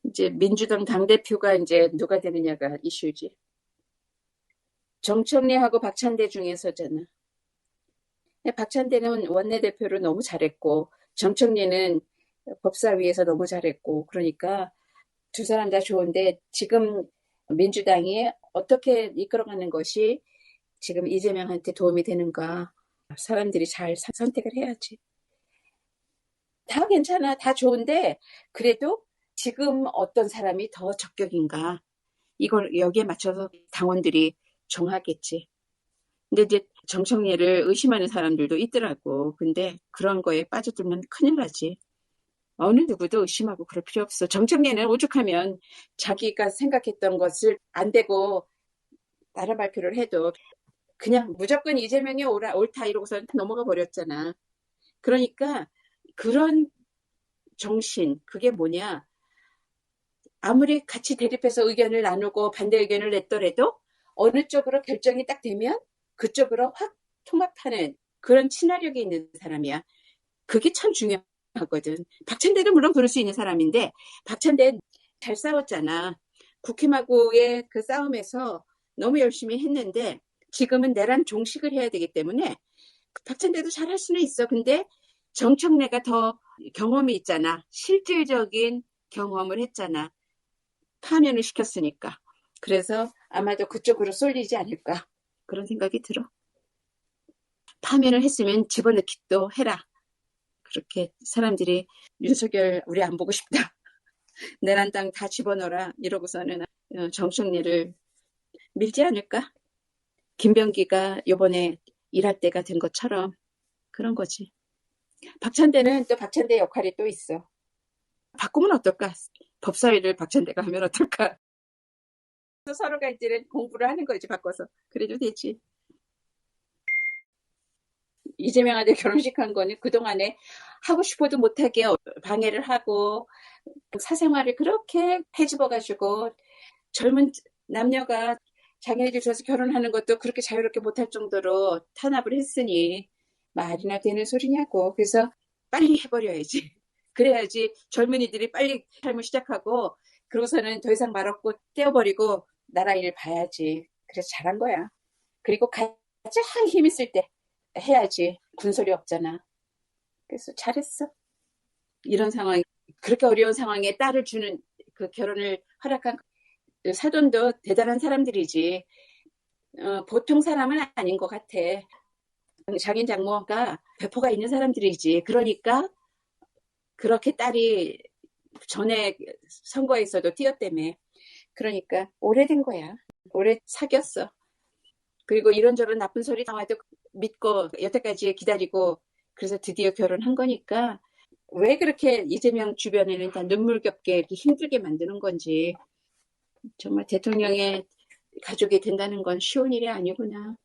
이제 민주당 당대표가 이제 누가 되느냐가 이슈지. 정청래하고 박찬대 중에서잖아. 박찬대는 원내대표로 너무 잘했고, 정청래는 법사위에서 너무 잘했고, 그러니까 두 사람 다 좋은데 지금 민주당이 어떻게 이끌어가는 것이 지금 이재명한테 도움이 되는가. 사람들이 잘 선택을 해야지. 다 괜찮아. 다 좋은데 그래도 지금 어떤 사람이 더 적격인가. 이걸 여기에 맞춰서 당원들이 정하겠지. 근데 이제 정청래를 의심하는 사람들도 있더라고. 근데 그런 거에 빠져들면 큰일 나지. 어느 누구도 의심하고 그럴 필요 없어. 정청래는 오죽하면 자기가 생각했던 것을 안 되고 다른 발표를 해도 그냥 무조건 이재명이 옳다 이러고서 넘어가 버렸잖아. 그러니까 그런 정신, 그게 뭐냐. 아무리 같이 대립해서 의견을 나누고 반대 의견을 냈더라도 어느 쪽으로 결정이 딱 되면 그쪽으로 확 통합하는 그런 친화력이 있는 사람이야. 그게 참 중요하거든. 박찬대도 물론 그럴 수 있는 사람인데 박찬대 잘 싸웠잖아. 국힘하고의 그 싸움에서 너무 열심히 했는데 지금은 내란 종식을 해야 되기 때문에 박찬대도 잘할 수는 있어. 근데 정청래가 더 경험이 있잖아. 실질적인 경험을 했잖아. 파면을 시켰으니까. 그래서 아마도 그쪽으로 쏠리지 않을까. 그런 생각이 들어. 파면을 했으면 집어넣기도 해라. 그렇게 사람들이 윤석열 우리 안 보고 싶다. 내란 땅 다 집어넣어라. 이러고서는 정청래를 밀지 않을까? 김병기가 요번에 일할 때가 된 것처럼 그런 거지. 박찬대는 또 박찬대 역할이 또 있어. 바꾸면 어떨까? 법사위를 박찬대가 하면 어떨까? 서로가 이제는 공부를 하는 거지, 바꿔서. 그래도 되지. 이재명한테 결혼식 한 거는 그동안에 하고 싶어도 못하게 방해를 하고 사생활을 그렇게 헤집어가지고 젊은 남녀가 자기네들 줘서 결혼하는 것도 그렇게 자유롭게 못할 정도로 탄압을 했으니 말이나 되는 소리냐고. 그래서 빨리 해버려야지. 그래야지 젊은이들이 빨리 삶을 시작하고 그러고서는 더 이상 말 없고 떼어버리고 나라 일 봐야지. 그래서 잘한 거야. 그리고 가장 힘 있을 때 해야지. 군소리 없잖아. 그래서 잘했어. 이런 상황, 그렇게 어려운 상황에 딸을 주는 그 결혼을 허락한 사돈도 대단한 사람들이지. 보통 사람은 아닌 것 같아. 장인 장모가 배포가 있는 사람들이지. 그러니까 그렇게 딸이 전에 선거에서도 뛰었다며. 그러니까 오래된 거야. 오래 사귀었어. 그리고 이런저런 나쁜 소리 나와도 믿고 여태까지 기다리고 그래서 드디어 결혼한 거니까 왜 그렇게 이재명 주변에는 다 눈물겹게 이렇게 힘들게 만드는 건지. 정말 대통령의 가족이 된다는 건 쉬운 일이 아니구나.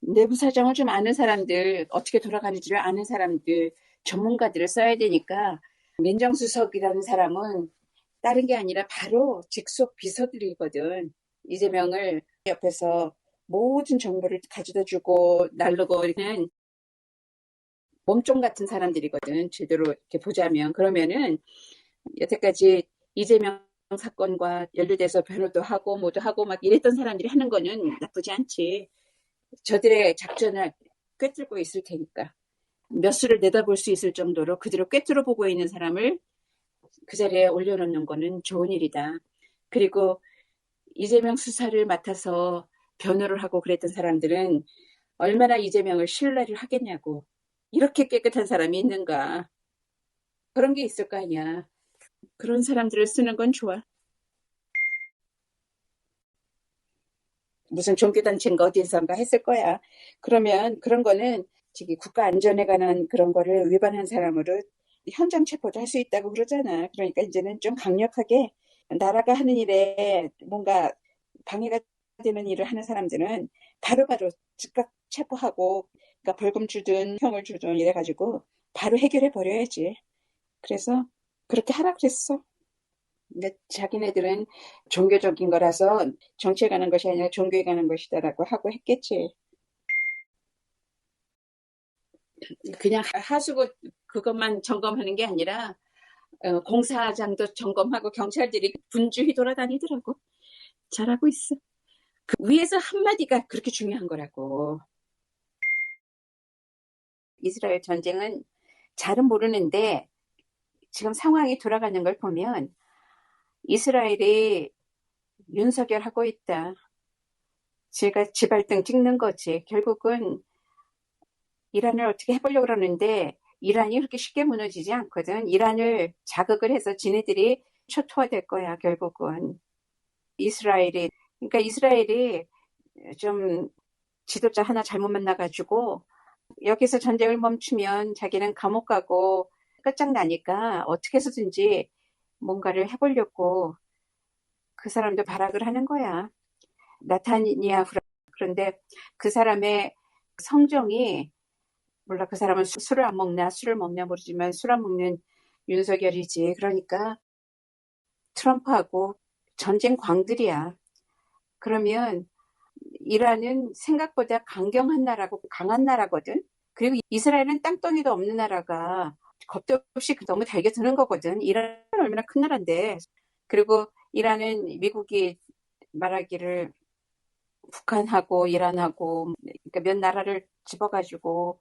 내부 사정을 좀 아는 사람들, 어떻게 돌아가는지를 아는 사람들, 전문가들을 써야 되니까 민정수석이라는 사람은 다른 게 아니라 바로 직속 비서들이거든. 이재명을 옆에서 모든 정보를 가져다 주고 날르고 이런 몸종 같은 사람들이거든. 제대로 이렇게 보자면. 그러면은 여태까지 이재명 사건과 연루돼서 변호도 하고 뭐도 하고 막 이랬던 사람들이 하는 거는 나쁘지 않지. 저들의 작전을 꿰뚫고 있을 테니까. 몇 수를 내다볼 수 있을 정도로 그대로 꿰뚫어 보고 있는 사람을 그 자리에 올려놓는 거는 좋은 일이다. 그리고 이재명 수사를 맡아서 변호를 하고 그랬던 사람들은 얼마나 이재명을 신뢰를 하겠냐고. 이렇게 깨끗한 사람이 있는가. 그런 게 있을 거 아니야. 그런 사람들을 쓰는 건 좋아. 무슨 종교단체인가 어디선가 했을 거야. 그러면 그런 거는 저기 국가 안전에 관한 그런 거를 위반한 사람으로 현장 체포도 할 수 있다고 그러잖아. 그러니까 이제는 좀 강력하게 나라가 하는 일에 뭔가 방해가 되는 일을 하는 사람들은 바로바로 즉각 체포하고 그러니까 벌금 주든 형을 주든 이래가지고 바로 해결해 버려야지. 그래서 그렇게 하라 그랬어. 근데 자기네들은 종교적인 거라서 정치에 관한 것이 아니라 종교에 관한 것이다라고 하고 했겠지. 그냥 하수구 그것만 점검하는 게 아니라 공사장도 점검하고 경찰들이 분주히 돌아다니더라고. 잘하고 있어. 그 위에서 한마디가 그렇게 중요한 거라고. 이스라엘 전쟁은 잘은 모르는데 지금 상황이 돌아가는 걸 보면 이스라엘이 윤석열 하고 있다. 제가 지발등 찍는 거지. 결국은 이란을 어떻게 해보려고 그러는데 이란이 그렇게 쉽게 무너지지 않거든. 이란을 자극을 해서 지네들이 초토화될 거야, 결국은. 그러니까 이스라엘이 좀 지도자 하나 잘못 만나가지고 여기서 전쟁을 멈추면 자기는 감옥 가고 끝장나니까 어떻게 해서든지 뭔가를 해보려고 그 사람도 발악을 하는 거야. 나타니아후. 그런데 그 사람의 성정이 몰라. 그 사람은 술을 안 먹나 술을 먹냐 모르지만 술 안 먹는 윤석열이지. 그러니까 트럼프하고 전쟁 광들이야. 그러면 이란은 생각보다 강경한 나라고 강한 나라거든. 그리고 이스라엘은 땅덩이도 없는 나라가 겁도 없이 너무 달겨드는 거거든. 이란은 얼마나 큰 나라인데. 그리고 이란은 미국이 말하기를 북한하고 이란하고 그러니까 몇 나라를 집어가지고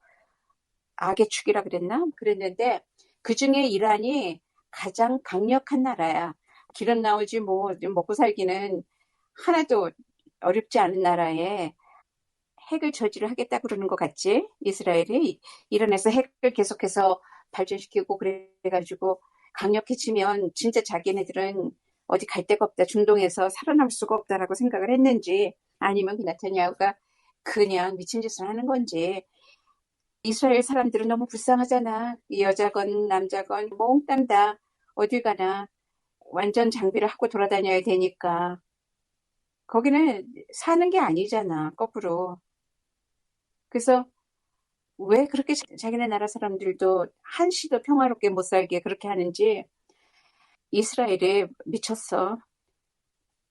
악의 축이라 그랬나? 그랬는데 그중에 이란이 가장 강력한 나라야. 기름 나오지 뭐 먹고 살기는 하나도 어렵지 않은 나라에 핵을 저지를 하겠다 그러는 것 같지? 이스라엘이 이란에서 핵을 계속해서 발전시키고 그래가지고 강력해지면 진짜 자기네들은 어디 갈 데가 없다. 중동에서 살아남을 수가 없다라고 생각을 했는지 아니면 그 나타냐후가 그냥 미친 짓을 하는 건지. 이스라엘 사람들은 너무 불쌍하잖아. 여자건 남자건 몽땅 다 어딜 가나 완전 장비를 하고 돌아다녀야 되니까. 거기는 사는 게 아니잖아, 거꾸로. 그래서 왜 그렇게 자기네 나라 사람들도 한시도 평화롭게 못 살게 그렇게 하는지. 이스라엘이 미쳤어.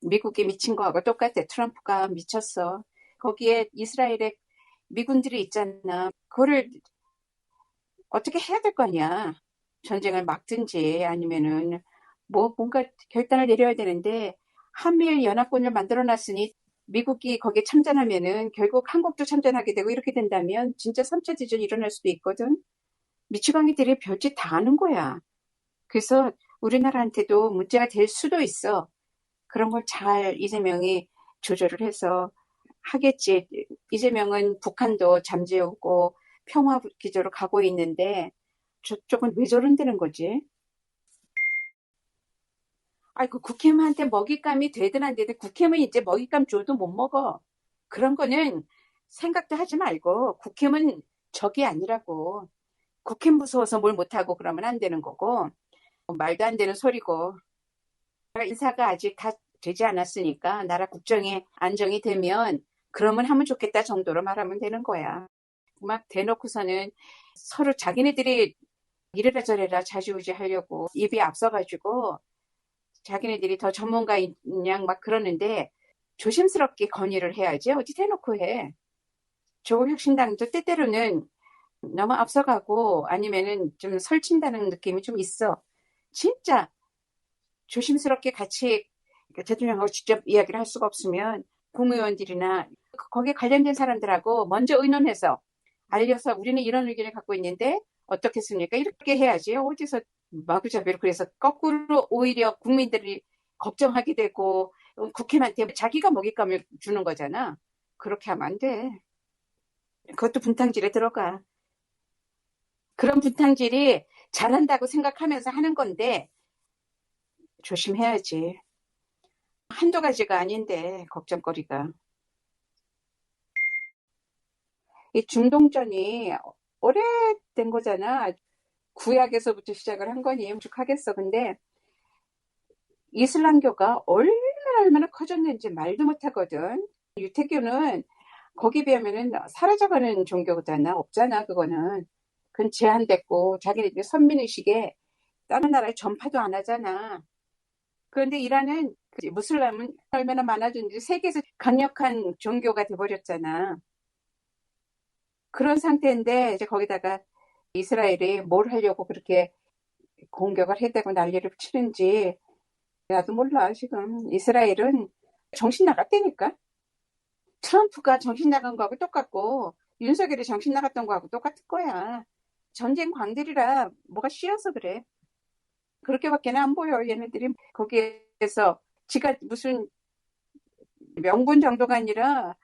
미국이 미친 거하고 똑같아. 트럼프가 미쳤어. 거기에 이스라엘에 미군들이 있잖아. 그거를 어떻게 해야 될 거 아니야. 전쟁을 막든지 아니면은 뭐 뭔가 결단을 내려야 되는데 한미일 연합군을 만들어놨으니 미국이 거기에 참전하면은 결국 한국도 참전하게 되고 이렇게 된다면 진짜 3차 대전이 일어날 수도 있거든. 미치광이들이 별짓 다 하는 거야. 그래서 우리나라한테도 문제가 될 수도 있어. 그런 걸 잘 이재명이 조절을 해서 하겠지. 이재명은 북한도 잠재우고 평화 기조로 가고 있는데 저쪽은 왜 저런다는 거지? 그 국회의원한테 먹잇감이 되든 안 되든 국회의원이 이제 먹잇감 줘도 못 먹어. 그런 거는 생각도 하지 말고 국회의원 적이 아니라고. 국회 무서워서 뭘 못하고 그러면 안 되는 거고 말도 안 되는 소리고. 인사가 아직 다 되지 않았으니까 나라 국정이 안정이 되면 그러면 하면 좋겠다 정도로 말하면 되는 거야. 막 대놓고서는 서로 자기네들이 이래라 저래라 자주우지 하려고 입이 앞서가지고 자기네들이 더 전문가인 양 막 그러는데 조심스럽게 건의를 해야지. 어디 대놓고 해. 조국혁신당도 때때로는 너무 앞서가고 아니면은 좀 설친다는 느낌이 좀 있어. 진짜 조심스럽게 같이 대통령하고 직접 이야기를 할 수가 없으면 국무위원들이나 거기에 관련된 사람들하고 먼저 의논해서 알려서 우리는 이런 의견을 갖고 있는데 어떻겠습니까? 이렇게 해야지. 어디서 마구잡이로 그래서 거꾸로 오히려 국민들이 걱정하게 되고 국회한테 자기가 먹잇감을 주는 거잖아. 그렇게 하면 안 돼. 그것도 분탕질에 들어가. 그런 분탕질이 잘한다고 생각하면서 하는 건데 조심해야지. 한두 가지가 아닌데 걱정거리가. 이 중동전이 오래된 거잖아. 구약에서부터 시작을 한 거니 묵직하겠어. 근데 이슬람교가 얼마나 커졌는지 말도 못하거든. 유태교는 거기 비하면은 사라져가는 종교잖아. 없잖아. 그거는. 그건 제한됐고 자기네들 선민의식에 다른 나라에 전파도 안 하잖아. 그런데 이란은 무슬림은 얼마나 많아졌는지 세계에서 강력한 종교가 돼버렸잖아. 그런 상태인데 이제 거기다가 이스라엘이 뭘 하려고 그렇게 공격을 해대고 난리를 치는지 나도 몰라. 지금 이스라엘은 정신 나갔다니까. 트럼프가 정신 나간 거하고 똑같고 윤석열이 정신 나갔던 거하고 똑같을 거야. 전쟁 광들이라 뭐가 쉬어서 그래. 그렇게밖에 안 보여. 얘네들이 거기에서 지가 무슨 명분 정도가 아니라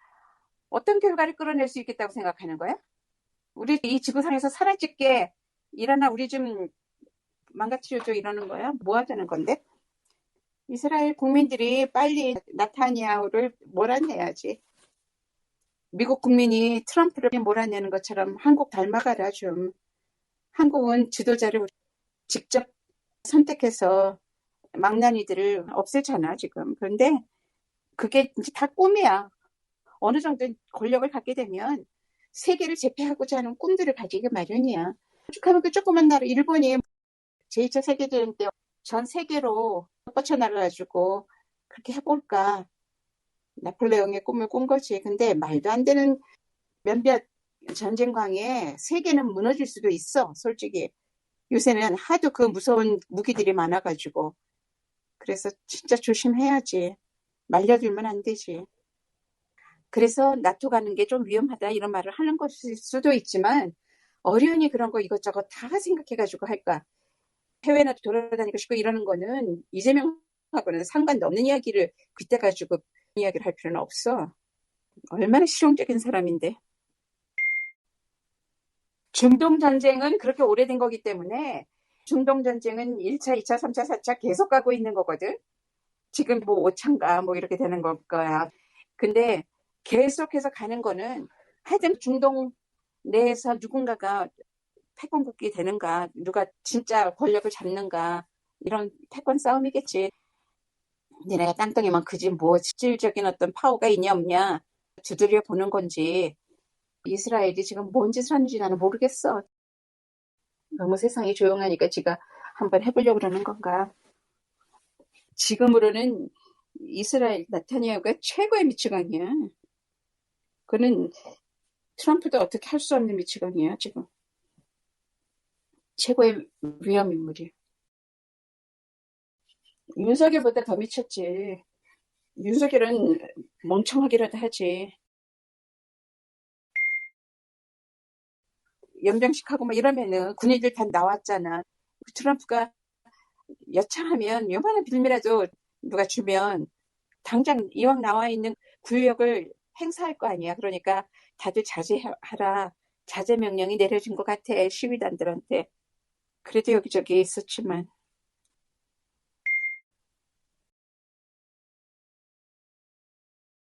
어떤 결과를 끌어낼 수 있겠다고 생각하는 거야? 우리 이 지구상에서 살아있게 일어나 우리 좀 망가뜨려줘 이러는 거야? 뭐 하자는 건데? 이스라엘 국민들이 빨리 나타냐후를 몰아내야지. 미국 국민이 트럼프를 몰아내는 것처럼 한국 닮아가라 좀. 한국은 지도자를 직접 선택해서 망나니들을 없애잖아 지금. 그런데 그게 이제 다 꿈이야. 어느 정도 권력을 갖게 되면 세계를 제패하고자 하는 꿈들을 가지기 마련이야. 오죽하면 그 조그만 나라 일본이 제2차 세계대전 때 전 세계로 뻗쳐나가가지고 그렇게 해볼까. 나폴레옹의 꿈을 꾼 거지. 근데 말도 안 되는 몇몇 전쟁광에 세계는 무너질 수도 있어. 솔직히 요새는 하도 그 무서운 무기들이 많아가지고. 그래서 진짜 조심해야지. 말려들면 안 되지. 그래서 나토 가는 게 좀 위험하다 이런 말을 하는 것일 수도 있지만 어련히 그런 거 이것저것 다 생각해가지고 할까. 해외나 돌아다니고 싶고 이러는 거는 이재명하고는 상관도 없는 이야기를 빗대 가지고 이야기를 할 필요는 없어. 얼마나 실용적인 사람인데. 중동 전쟁은 그렇게 오래된 거기 때문에 중동 전쟁은 1차, 2차, 3차, 4차 계속 가고 있는 거거든. 지금 뭐 5차인가 뭐 이렇게 되는 걸 거야. 근데 계속해서 가는 거는 하여튼 중동 내에서 누군가가 패권국이 되는가, 누가 진짜 권력을 잡는가 이런 패권 싸움이겠지. 니네가 땅덩이만 크지 뭐 실질적인 어떤 파워가 있냐 없냐 두드려 보는 건지. 이스라엘이 지금 뭔 짓을 하는지 나는 모르겠어. 너무 세상이 조용하니까 지가 한번 해보려고 그러는 건가. 지금으로는 이스라엘 나타냐후가 최고의 미치광이야. 그는 트럼프도 어떻게 할 수 없는 미치광이야 지금. 최고의 위험 인물이. 윤석열보다 더 미쳤지. 윤석열은 멍청하기라도 하지. 연병식하고 막 이러면은 군인들 다 나왔잖아. 트럼프가 여차하면 요만한 빌미라도 누가 주면 당장 이왕 나와 있는 구역을 행사할 거 아니야. 그러니까 다들 자제하라. 자제 명령이 내려진 것 같아. 시위단들한테. 그래도 여기저기 있었지만.